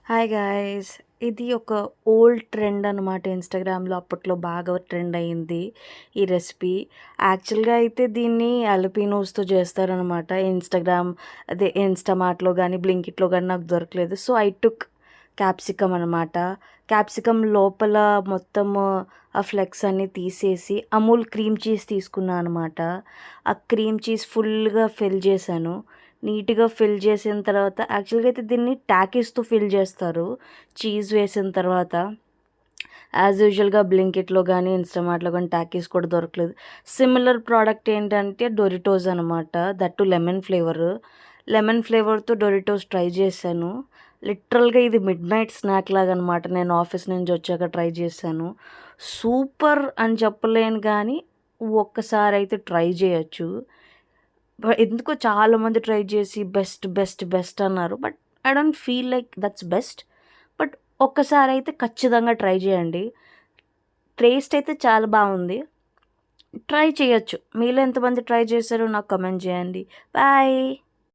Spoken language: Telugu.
Hi guys! ఇది ఒక ఓల్డ్ ట్రెండ్ అనమాట. ఇన్‌స్టాగ్రామ్‌లో అప్పట్లో బాగా ట్రెండ్ అయింది ఈ రెసిపీ. యాక్చువల్‌గా అయితే దీన్ని అలపీనోస్‌తో చేస్తారనమాట. ఇన్‌స్టామార్ట్‌లో గానీ, బ్లింకిట్‌లో గానీ నాకు దొరకలేదు. సో, ఐ టుక్ క్యాప్సికమ్ అనమాట. క్యాప్సికమ్ లోపల మొత్తము ఆ ఫ్లెక్స్ అన్నీ తీసేసి అమూల్ క్రీమ్ చీజ్ తీసుకున్నా అనమాట. ఆ క్రీమ్ చీజ్ ఫుల్‌గా ఫిల్ చేశాను. నీట్‌గా ఫిల్ చేసిన తర్వాత యాక్చువల్‌గా అయితే దీన్ని టాకీస్‌తో ఫిల్ చేస్తారు. చీజ్ వేసిన తర్వాత. యాజ్ యూజువల్‌గా బ్లింకిట్‌లో గానీ, ఇన్‌స్టామార్ట్‌లో గానీ టాకీస్ కూడా దొరకలేదు. సిమిలర్ ప్రోడక్ట్ ఏంటంటే డొరిటోస్ అనమాట. That too lemon flavour. Lemon ఫ్లేవర్‌తో డొరిటోస్ ట్రై చేశాను. లిటరల్‌గా ఇది మిడ్‌నైట్ స్నాక్ లాగనమాట. నేను ఆఫీస్ నుంచి వచ్చాక ట్రై చేశాను. సూపర్ అని చెప్పలేను గానీ, ఒక్కసారయితే ట్రై చేయొచ్చు. ఎందుకో చాలామంది ట్రై చేసి బెస్ట్, బెస్ట్, బెస్ట్ అన్నారు. But I don't feel like that's best. But ఒక్కసారయితే ఖచ్చితంగా ట్రై చేయండి. టేస్ట్ అయితే చాలా బావుంది. ట్రై చేయొచ్చు. మీలో ఎంతమంది ట్రై చేశారో నాకు కామెంట్ చేయండి. బాయ్.